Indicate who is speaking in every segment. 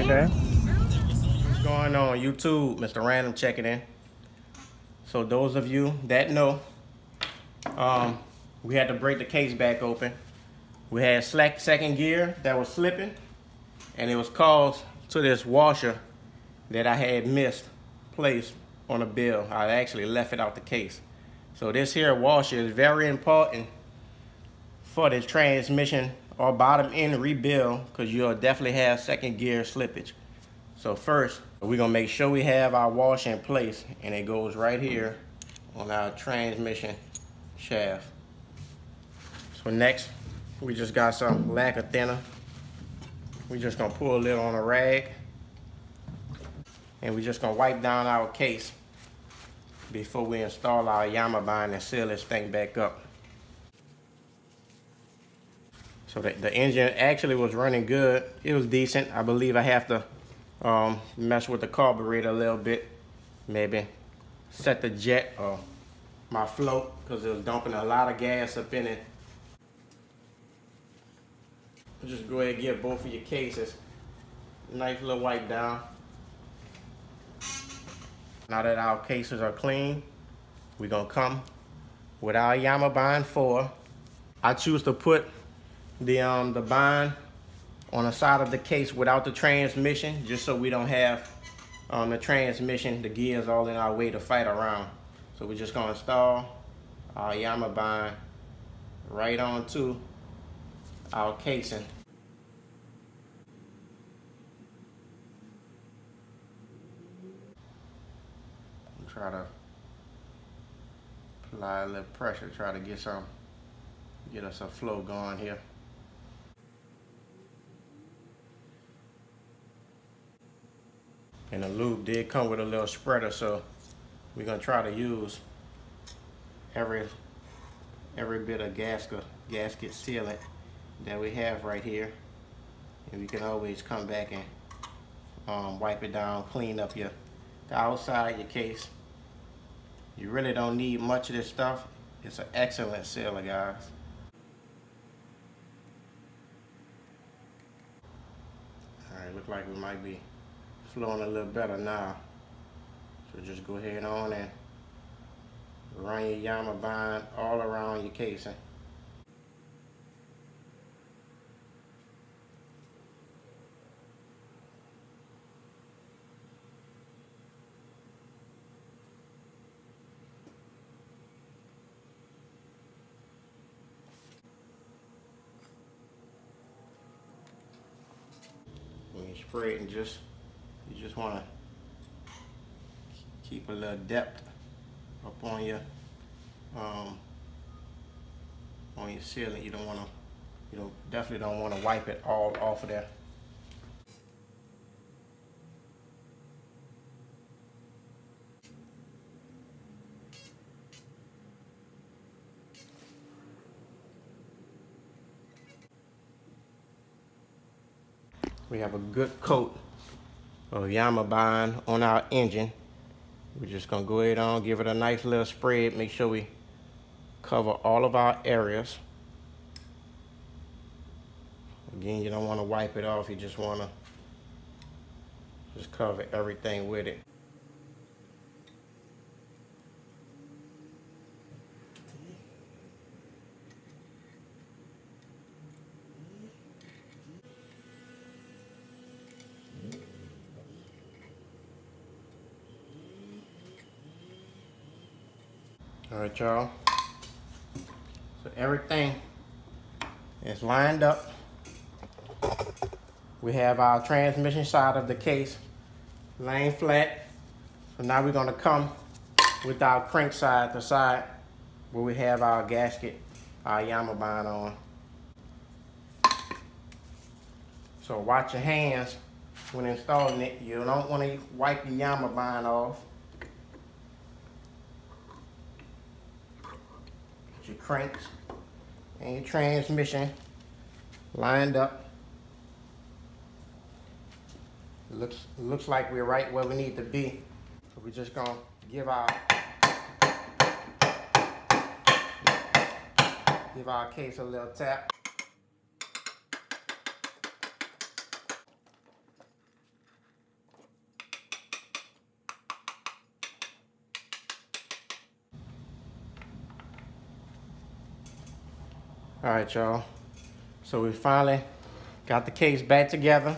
Speaker 1: right there. What's going on YouTube? Mr. Random checking in. So those of you that know, we had to break the case back open. We had slack second gear that was slipping, and it was caused to this washer that I had missed placed on a bill. I actually left it out the case. So this here washer is very important for the transmission or bottom end rebuild, because you'll definitely have second gear slippage. So first, we're gonna make sure we have our washer in place, and it goes right here on our transmission shaft. So next, we just got some lacquer thinner. We're just gonna pull a little on a rag, and we're just gonna wipe down our case before we install our Yamaha and seal this thing back up. So the engine actually was running good. It was decent. I believe I have to mess with the carburetor a little bit. Maybe set the jet or my float, because it was dumping a lot of gas up in it. Just go ahead and give both of your cases a nice little wipe down. Now that our cases are clean, we're gonna come with our Yamaha 4. I choose to put the bind on the side of the case without the transmission, just so we don't have the transmission, the gears all in our way to fight around. So we're just gonna install our Yamaha right onto our casing. Try to apply a little pressure, try to get us a flow going here. And the lube did come with a little spreader, so we're gonna try to use every bit of gasket sealant that we have right here, and we can always come back and wipe it down, clean up the outside of your case. You really don't need much of this stuff. It's an excellent sealer, guys. All right, look like we might be flowing a little better now. So just go ahead on and run your Yamaha all around your casing. When you spray it, and you just want to keep a little depth up on your sealant. You don't want to, definitely don't want to wipe it all off of there. We have a good coat of Yamaha on our engine. We're just gonna go ahead on, give it a nice little spread, make sure we cover all of our areas. Again, you don't want to wipe it off, you just want to just cover everything with it. All right, y'all. So everything is lined up. We have our transmission side of the case laying flat. So now we're gonna come with our crank side, the side where we have our gasket, our Yamaha on. So watch your hands when installing it. You don't want to wipe your Yamaha off. Your cranks and your transmission lined up. Looks like we're right where we need to be. So we're just gonna give our case a little tap. All right, y'all. So we finally got the case back together.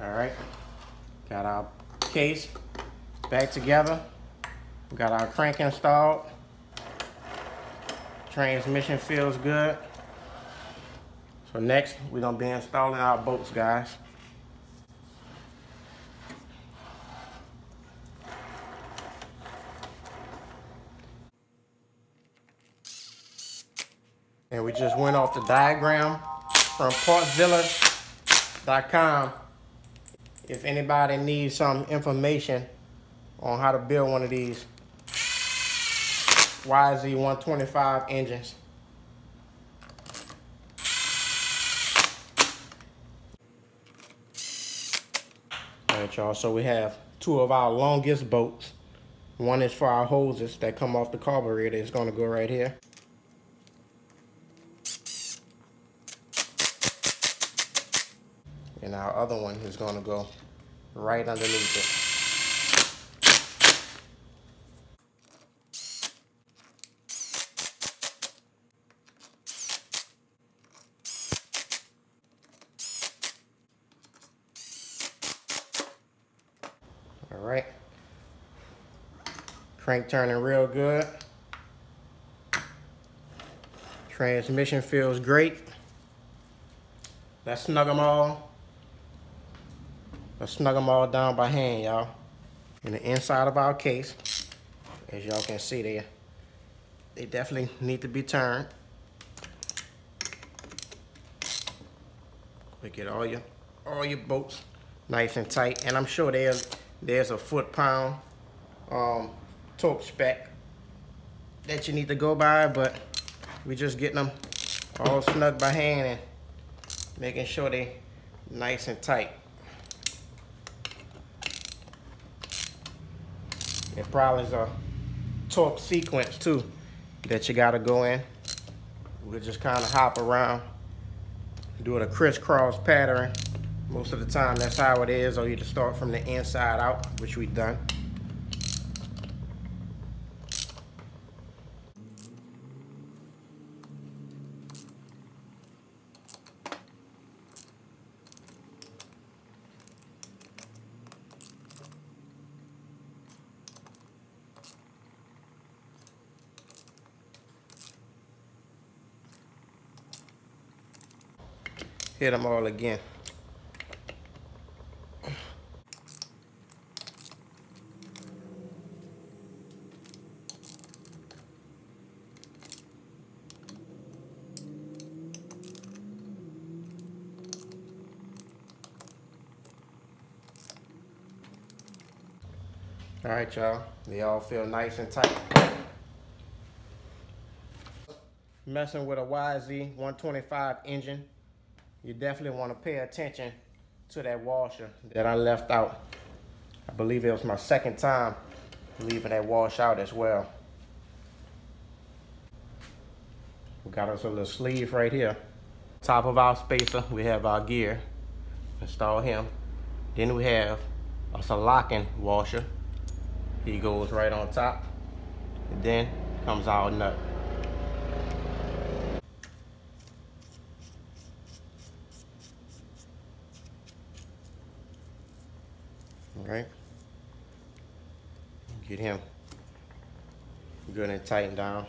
Speaker 1: All right, got our case back together. We got our crank installed. Transmission feels good. So next, we're gonna be installing our bolts, guys. And we just went off the diagram from partzilla.com. If anybody needs some information on how to build one of these YZ125 engines. All right, y'all, so we have two of our longest bolts. One is for our hoses that come off the carburetor. It's gonna go right here. And our other one is gonna go right underneath it. All right. Crank turning real good. Transmission feels great. Let's snug them all. Let's snug them all down by hand, y'all. In the inside of our case, as y'all can see there, they definitely need to be turned. We get all your bolts nice and tight, and I'm sure there's a foot-pound torque spec that you need to go by, but we just getting them all snug by hand and making sure they nice and tight. It probably is a torque sequence too that you gotta go in. We'll just kind of hop around, do it a crisscross pattern. Most of the time that's how it is, or you just start from the inside out, which we've done. Hit them all again. All right, y'all. They all feel nice and tight. Messing with a YZ125 engine, you definitely want to pay attention to that washer that I left out. I believe it was my second time leaving that wash out as well. We got us a little sleeve right here. Top of our spacer, we have our gear. Install him. Then we have a locking washer. He goes right on top. And then comes our nut. Right? Get him good and tightened down.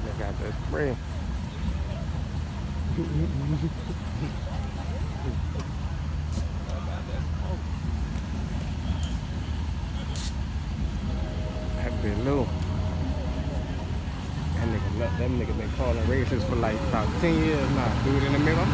Speaker 1: They got that spray. Low. That nigga been calling races for like about 10 years now. Dude in the middle.